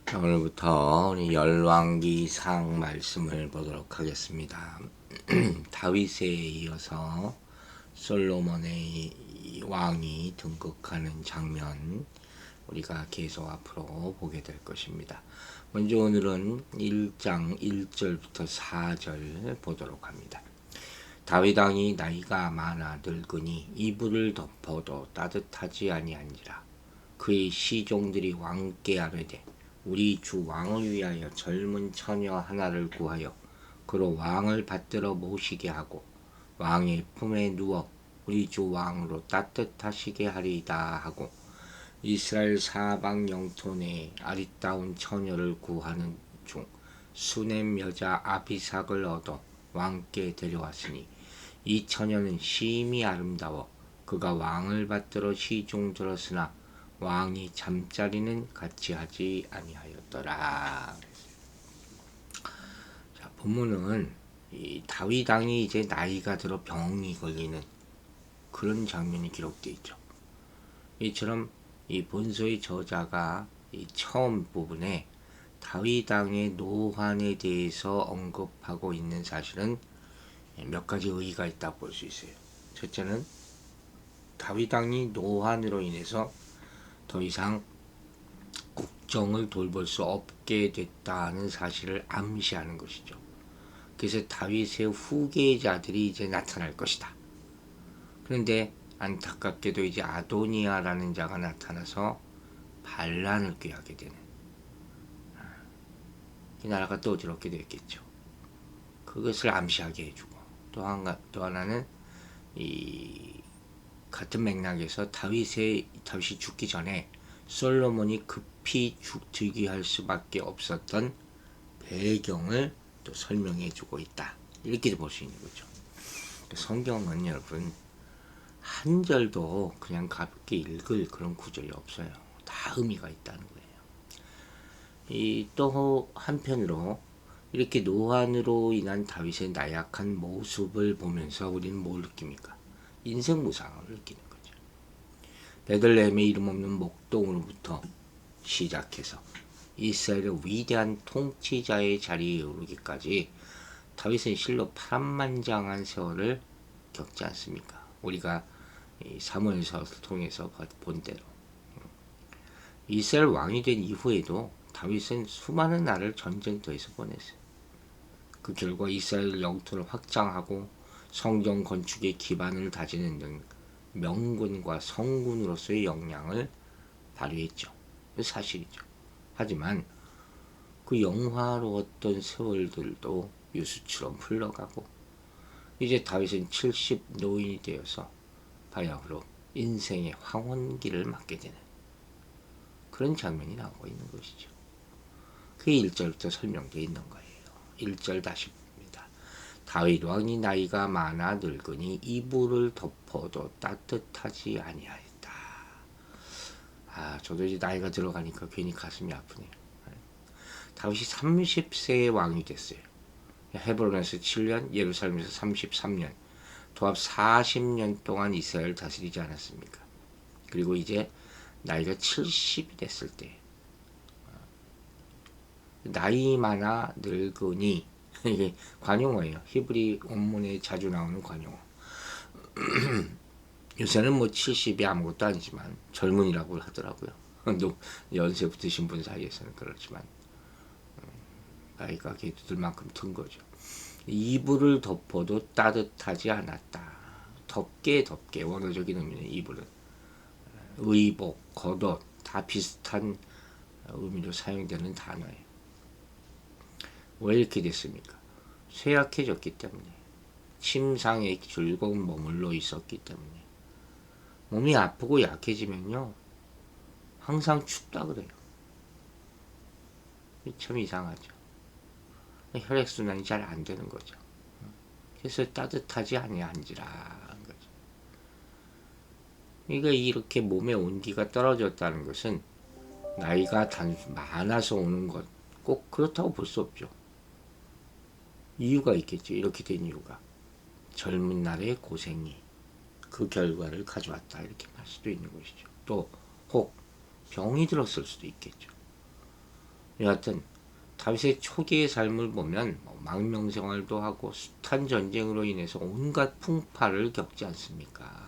자, 오늘부터 우리 열왕기상 말씀을 보도록 하겠습니다. 다윗에 이어서 솔로몬의 왕이 등극하는 장면 우리가 계속 앞으로 보게 될 것입니다. 먼저 오늘은 1장 1절부터 4절 보도록 합니다. 다윗 왕이 나이가 많아 늙으니 이불을 덮어도 따뜻하지 아니한지라. 그의 시종들이 왕께 아뢰되 우리 주 왕을 위하여 젊은 처녀 하나를 구하여 그로 왕을 받들어 모시게 하고 왕의 품에 누워 우리 주 왕으로 따뜻하시게 하리이다 하고 이스라엘 사방 영토 내에 아리따운 처녀를 구하는 중 수넴 여자 아비삭을 얻어 왕께 데려왔으니 이 처녀는 심히 아름다워 그가 왕을 받들어 시종 들었으나 왕이 잠자리는 같이 하지 아니하였더라. 자, 본문은 이 다윗 왕이 이제 나이가 들어 병이 걸리는 그런 장면이 기록되어 있죠. 이처럼 이 본서의 저자가 이 처음 부분에 다윗 왕의 노환에 대해서 언급하고 있는 사실은 몇 가지 의의가 있다 볼 수 있어요. 첫째는 다윗 왕이 노환으로 인해서 더 이상 국정을 돌볼 수 없게 됐다는 사실을 암시하는 것이죠. 그래서 다윗의 후계자들이 이제 나타날 것이다. 그런데 안타깝게도 이제 아도니아라는 자가 나타나서 반란을 꾀하게 되는 이 나라가 또 어지럽게 됐겠죠. 그것을 암시하게 해주고 또 하나는 이 같은 맥락에서 다윗이 죽기 전에 솔로몬이 급히 즉위할 수밖에 없었던 배경을 또 설명해 주고 있다. 이렇게 볼 수 있는 거죠. 성경은 여러분 한 절도 그냥 가볍게 읽을 그런 구절이 없어요. 다 의미가 있다는 거예요. 또 한편으로 이렇게 노환으로 인한 다윗의 나약한 모습을 보면서 우리는 뭘 느낍니까? 인생 무상을 느끼는 거죠. 베들레헴의 이름 없는 목동으로부터 시작해서 이스라엘의 위대한 통치자의 자리에 오르기까지 다윗은 실로 파란만장한 세월을 겪지 않습니까? 우리가 사무엘서를 통해서 본 대로 이스라엘 왕이 된 이후에도 다윗은 수많은 날을 전쟁터에서 보냈어요. 그 결과 이스라엘 영토를 확장하고 성경 건축의 기반을 다지는 등 명군과 성군으로서의 역량을 발휘했죠. 사실이죠. 하지만 그 영화로웠던 세월들도 유수처럼 흘러가고 이제 다윗은 70 노인이 되어서 바야흐로 인생의 황혼기를 맞게 되는 그런 장면이 나오고 있는 것이죠. 그게 1절부터 설명되어 있는 거예요. 1절 다시 봅니다. 다윗 왕이 나이가 많아 늙으니 이불을 덮어도 따뜻하지 아니하였다. 저도 이제 나이가 들어가니까 괜히 가슴이 아프네요. 다윗이 30세의 왕이 됐어요. 헤브론에서 7년, 예루살렘에서 33년, 도합 40년 동안 이스라엘을 다스리지 않았습니까? 그리고 이제 나이가 70이 됐을 때 나이 많아 늙으니 이게 관용어예요. 히브리 원문에 자주 나오는 관용어. 요새는 뭐 70이 아무것도 아니지만 젊은이라고 하더라고요. 연세 붙으신 분 사이에서는 그렇지만 나이가 걔들 만큼 든 거죠. 이불을 덮어도 따뜻하지 않았다. 덥게 원어적인 의미는 이불은 의복, 겉옷 다 비슷한 의미로 사용되는 단어예요. 왜 이렇게 됐습니까? 쇠약해졌기 때문에 침상에 즐거운 머물러 있었기 때문에 몸이 아프고 약해지면요 항상 춥다 그래요. 참 이상하죠. 혈액순환이 잘 안 되는 거죠. 그래서 따뜻하지 아니한지라 거죠. 그러니까 이렇게 몸의 온기가 떨어졌다는 것은 나이가 많아서 오는 것 꼭 그렇다고 볼 수 없죠. 이유가 있겠죠. 이렇게 된 이유가 젊은 날의 고생이 그 결과를 가져왔다 이렇게 할 수도 있는 것이죠. 또 혹 병이 들었을 수도 있겠죠. 여하튼 다윗의 초기의 삶을 보면 망명 생활도 하고 숱한 전쟁으로 인해서 온갖 풍파를 겪지 않습니까?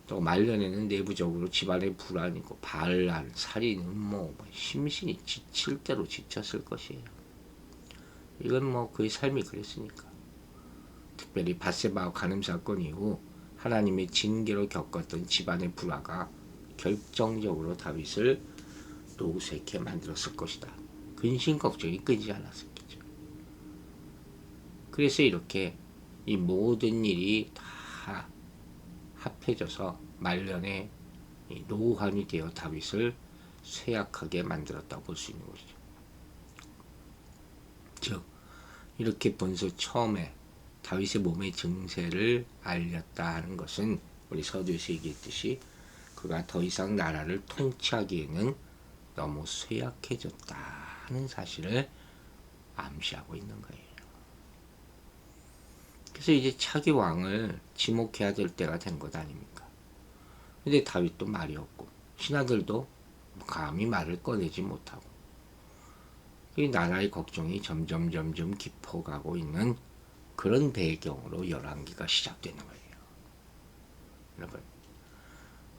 또 말년에는 내부적으로 집안의 불안이고 반란, 살인, 음모, 심신이 지칠 대로 지쳤을 것이에요. 이건 그의 삶이 그랬으니까. 특별히 밧세바와 간음 사건 이후 하나님의 징계로 겪었던 집안의 불화가 결정적으로 다윗을 노쇠케 만들었을 것이다. 근심 걱정이 끊이지 않았었겠죠. 그래서 이렇게 이 모든 일이 다 합해져서 말년에 노환이 되어 다윗을 쇠약하게 만들었다고 볼 수 있는 것이죠. 즉 이렇게 본서 처음에 다윗의 몸의 증세를 알렸다 하는 것은 우리 서두에서 얘기했듯이 그가 더 이상 나라를 통치하기에는 너무 쇠약해졌다 하는 사실을 암시하고 있는 거예요. 그래서 이제 차기 왕을 지목해야 될 때가 된 것 아닙니까? 근데 다윗도 말이 없고 신하들도 감히 말을 꺼내지 못하고 이 나라의 걱정이 점점 깊어가고 있는 그런 배경으로 열왕기가 시작되는 거예요. 여러분,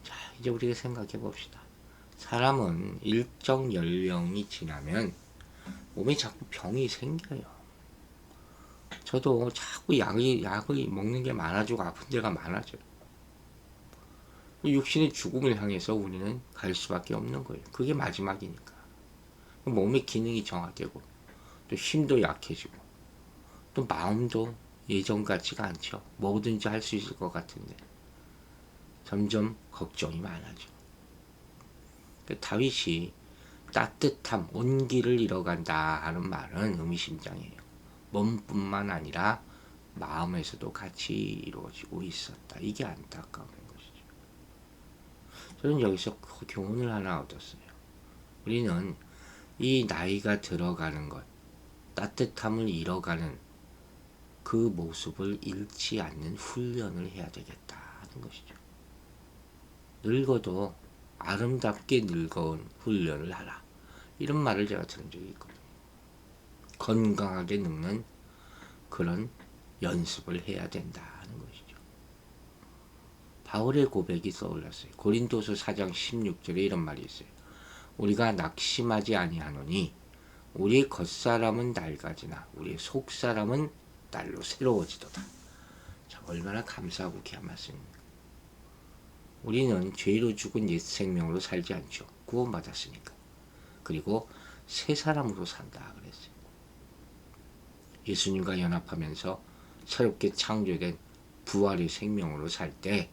자 이제 우리가 생각해 봅시다. 사람은 일정 연령이 지나면 몸에 자꾸 병이 생겨요. 저도 자꾸 약을 먹는 게 많아지고 아픈 데가 많아져요. 육신의 죽음을 향해서 우리는 갈 수밖에 없는 거예요. 그게 마지막이니까. 몸의 기능이 정화되고 또 힘도 약해지고 또 마음도 예전 같지가 않죠. 뭐든지 할 수 있을 것 같은데 점점 걱정이 많아져. 다윗이 따뜻함, 온기를 잃어간다 하는 말은 의미심장해요. 몸뿐만 아니라 마음에서도 같이 이루어지고 있었다. 이게 안타까운 것이죠. 저는 여기서 그 교훈을 하나 얻었어요. 우리는 이 나이가 들어가는 것, 따뜻함을 잃어가는 그 모습을 잃지 않는 훈련을 해야 되겠다 하는 것이죠. 늙어도 아름답게 늙어온 훈련을 하라. 이런 말을 제가 들은 적이 있거든요. 건강하게 늙는 그런 연습을 해야 된다 하는 것이죠. 바울의 고백이 떠올랐어요. 고린도서 4장 16절에 이런 말이 있어요. 우리가 낙심하지 아니하노니 우리의 겉사람은 낡아지나 우리의 속사람은 날로 새로워지도다. 자, 얼마나 감사하고 귀한 말씀입니까? 우리는 죄로 죽은 옛 생명으로 살지 않죠. 구원받았으니까. 그리고 새 사람으로 산다 그랬어요. 예수님과 연합하면서 새롭게 창조된 부활의 생명으로 살 때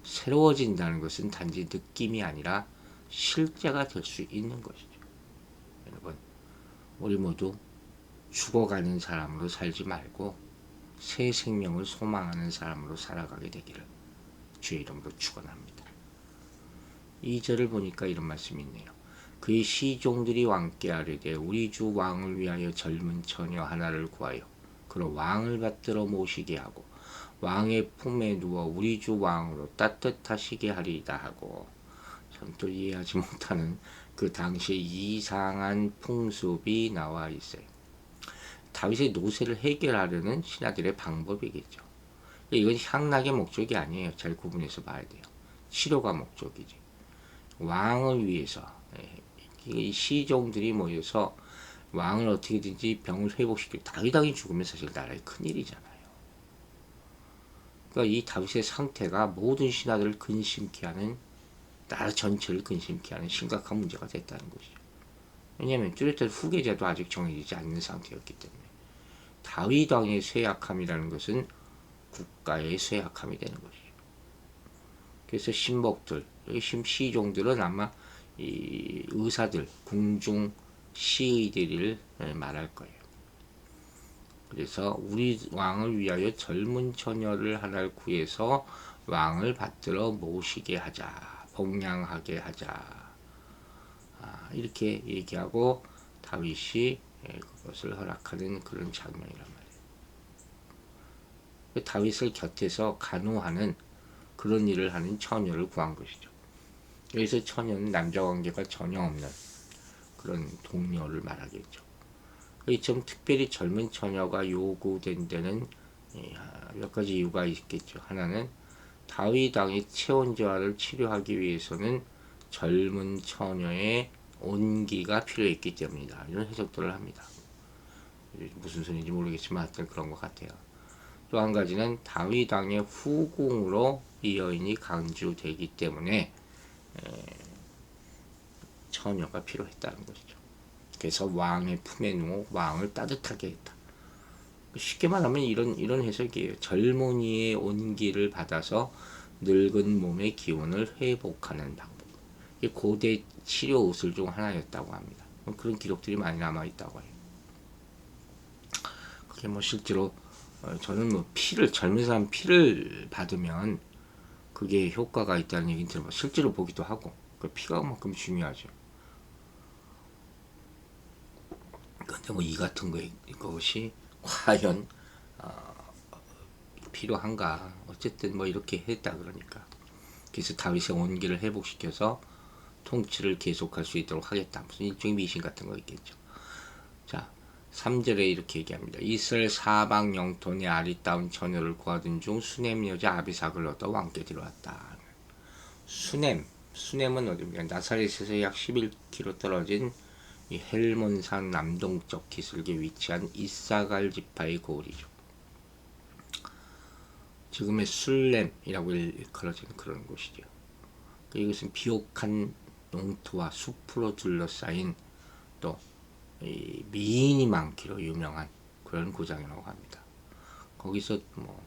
새로워진다는 것은 단지 느낌이 아니라 실제가 될 수 있는 것이죠. 여러분, 우리 모두 죽어가는 사람으로 살지 말고 새 생명을 소망하는 사람으로 살아가게 되기를 주의 이름으로 축원합니다. 2절을 보니까 이런 말씀이 있네요. 그의 시종들이 왕께 아뢰되 우리 주 왕을 위하여 젊은 처녀 하나를 구하여 그로 왕을 받들어 모시게 하고 왕의 품에 누워 우리 주 왕으로 따뜻하시게 하리이다 하고, 참 또 이해하지 못하는 그 당시의 이상한 풍습이 나와 있어요. 다윗의 노쇠를 해결하려는 신하들의 방법이겠죠. 이건 향락의 목적이 아니에요. 잘 구분해서 봐야 돼요. 치료가 목적이지. 왕을 위해서 이 시종들이 모여서 왕을 어떻게든지 병을 회복시키고 다윗 왕이 죽으면 사실 나라의 큰일이잖아요. 그러니까 이 다윗의 상태가 모든 신하들을 근심케 하는, 나라 전체를 근심케 하는 심각한 문제가 됐다는 것이죠. 왜냐하면 뚜렷한 후계자도 아직 정해지지 않는 상태였기 때문에 다윗 왕의 쇠약함이라는 것은 국가의 쇠약함이 되는 것이죠. 그래서 신복들, 시종들은 아마 이 의사들, 궁중 시의들을 말할 거예요. 그래서 우리 왕을 위하여 젊은 처녀를 하나를 구해서 왕을 받들어 모시게 하자, 복양하게 하자, 이렇게 얘기하고 다윗이 그것을 허락하는 그런 장면이란 말이에요. 다윗을 곁에서 간호하는 그런 일을 하는 처녀를 구한 것이죠. 여기서 처녀는 남자 관계가 전혀 없는 그런 동료를 말하겠죠. 이처럼 특별히 젊은 처녀가 요구된 데는 몇 가지 이유가 있겠죠. 하나는 다윗 왕의 체온저하를 치료하기 위해서는 젊은 처녀의 온기가 필요했기 때문이다. 이런 해석들을 합니다. 무슨 소리인지 모르겠지만 하여튼 그런 것 같아요. 또 한 가지는 다윗 왕의 후궁으로 이 여인이 강조되기 때문에 처녀가 필요했다는 것이죠. 그래서 왕의 품에 누워 왕을 따뜻하게 했다. 쉽게 말하면 이런 해석이에요. 젊은이의 온기를 받아서 늙은 몸의 기운을 회복하는 방법. 이게 고대 치료 의술 중 하나였다고 합니다. 그런 기록들이 많이 남아 있다고 해요. 그게 뭐 실제로 저는 뭐 젊은 사람 피를 받으면 그게 효과가 있다는 얘기는 들어요. 실제로 보기도 하고 그 피가 그만큼 중요하죠. 근데 뭐 이 같은 것이 과연 필요한가? 어쨌든 뭐 이렇게 했다 그러니까. 그래서 다윗의 온기를 회복시켜서 통치를 계속할 수 있도록 하겠다. 무슨 일종의 미신 같은 거 있겠죠. 자, 3절에 이렇게 얘기합니다. 이스라엘 사방 영토의 아리따운 처녀를 구하던 중 수넴 여자 아비삭을 얻어 왕께 데려왔다. 수넴은 어디입니까? 나사렛에서 약 11km 떨어진 이 헬몬산 남동쪽 기슭에 위치한 이사갈 지파의 고을이죠. 지금의 술렘이라고 일컬어지는 그런 곳이죠. 이것은 비옥한 농토와 숲으로 둘러싸인 또 미인이 많기로 유명한 그런 고장이라고 합니다. 거기서 뭐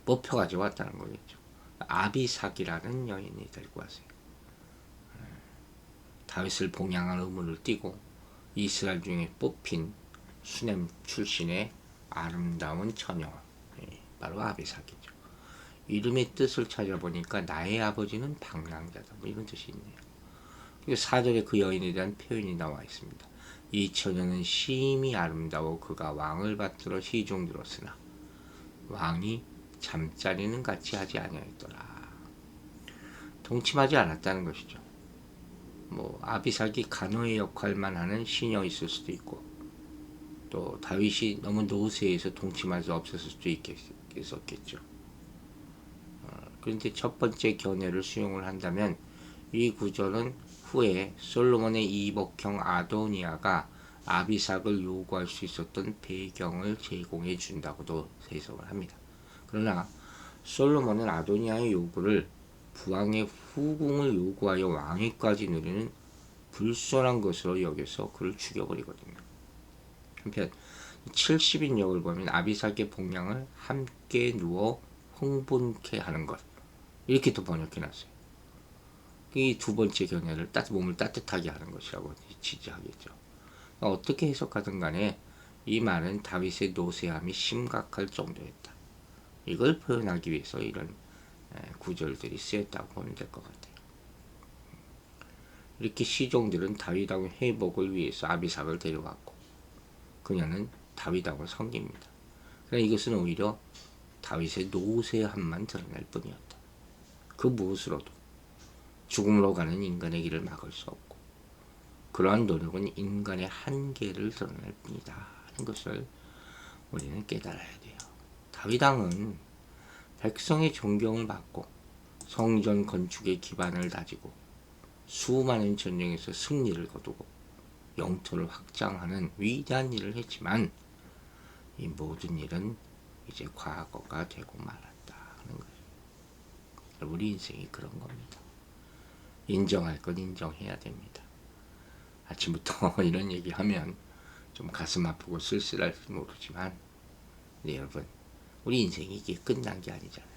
뽑혀가지고 왔다는 거겠죠. 아비삭이라는 여인이 데리고 왔어요. 다윗을 봉양한 의무를 띠고 이스라엘 중에 뽑힌 수넴 출신의 아름다운 처녀, 바로 아비삭이죠. 이름의 뜻을 찾아보니까 나의 아버지는 방랑자다. 뭐 이런 뜻이 있네요. 4절에 그 여인에 대한 표현이 나와 있습니다. 이 처녀는 심히 아름다워 그가 왕을 받들어 시종들었으나 왕이 잠자리는 같이 하지 아니하였더라. 동침하지 않았다는 것이죠. 뭐 아비삭이 간호의 역할만 하는 시녀 있을 수도 있고 또 다윗이 너무 노쇠해서 동침할 수 없었을 수도 있겠죠. 그런데 첫 번째 견해를 수용을 한다면 이 구절은 후에 솔로몬의 이복형 아도니아가 아비삭을 요구할 수 있었던 배경을 제공해 준다고도 해석을 합니다. 그러나 솔로몬은 아도니아의 요구를 부왕의 후궁을 요구하여 왕위까지 누리는 불손한 것으로 여겨서 그를 죽여버리거든요. 한편 70인역을 보면 아비삭의 복량을 함께 누워 흥분케 하는 것 이렇게 또 번역해놨어요. 이 두 번째 견해를 몸을 따뜻하게 하는 것이라고 지지하겠죠. 어떻게 해석하든 간에 이 말은 다윗의 노쇠함이 심각할 정도였다. 이걸 표현하기 위해서 이런 구절들이 쓰였다고 보면 될 것 같아요. 이렇게 시종들은 다윗왕의 회복을 위해서 아비삭을 데려왔고 그녀는 다윗왕을 섬깁니다. 그러나 이것은 오히려 다윗의 노쇠함만 드러낼 뿐이었다. 그 무엇으로도 죽음으로 가는 인간의 길을 막을 수 없고 그러한 노력은 인간의 한계를 드러낼 뿐이다 하는 것을 우리는 깨달아야 돼요. 다윗왕은 백성의 존경을 받고 성전 건축의 기반을 다지고 수많은 전쟁에서 승리를 거두고 영토를 확장하는 위대한 일을 했지만 이 모든 일은 이제 과거가 되고 말았다 하는 거예요. 우리 인생이 그런 겁니다. 인정할 건 인정해야 됩니다. 아침부터 이런 얘기하면 좀 가슴 아프고 쓸쓸할지 모르지만 네, 여러분 우리 인생이 이게 끝난 게 아니잖아요.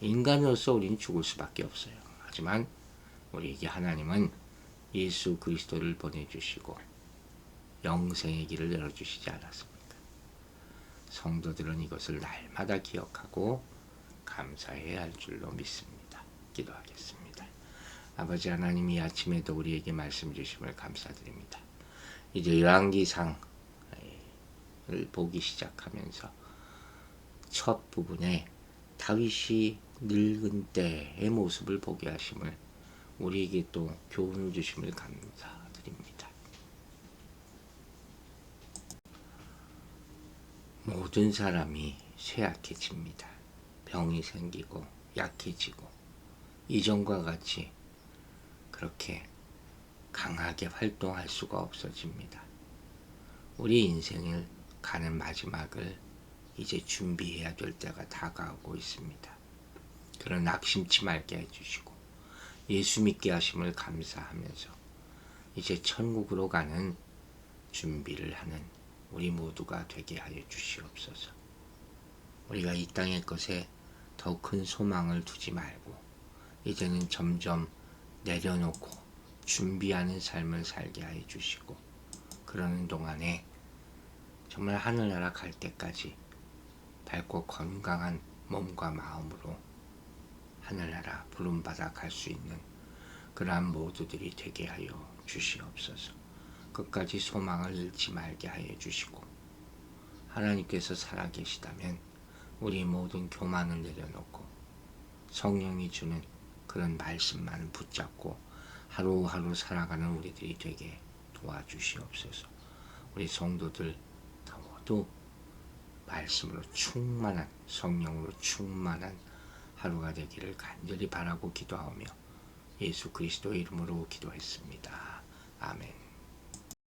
인간으로서 우리는 죽을 수밖에 없어요. 하지만 우리에게 하나님은 예수 그리스도를 보내주시고 영생의 길을 열어주시지 않았습니까? 성도들은 이것을 날마다 기억하고 감사해야 할 줄로 믿습니다. 기도하겠습니다. 아버지 하나님, 이 아침에도 우리에게 말씀 주심을 감사드립니다. 이제 열왕기상을 보기 시작하면서 첫 부분에 다윗이 늙은 때의 모습을 보게 하심을 우리에게 또 교훈을 주심을 감사드립니다. 모든 사람이 쇠약해집니다. 병이 생기고 약해지고 이전과 같이 그렇게 강하게 활동할 수가 없어집니다. 우리 인생을 가는 마지막을 이제 준비해야 될 때가 다가오고 있습니다. 그런 낙심치 말게 해주시고 예수 믿게 하심을 감사하면서 이제 천국으로 가는 준비를 하는 우리 모두가 되게 하여 주시옵소서. 우리가 이 땅의 것에 더 큰 소망을 두지 말고 이제는 점점 내려놓고 준비하는 삶을 살게 하여 주시고, 그러는 동안에 정말 하늘나라 갈 때까지 밝고 건강한 몸과 마음으로 하늘나라 부름받아 갈 수 있는 그러한 모두들이 되게 하여 주시옵소서. 끝까지 소망을 잃지 말게 하여 주시고, 하나님께서 살아계시다면 우리 모든 교만을 내려놓고 성령이 주는 그런 말씀만 붙잡고 하루하루 살아가는 우리들이 되게 도와주시옵소서. 우리 성도들 모두 말씀으로 충만한, 성령으로 충만한 하루가 되기를 간절히 바라고 기도하며 예수 그리스도의 이름으로 기도했습니다. 아멘.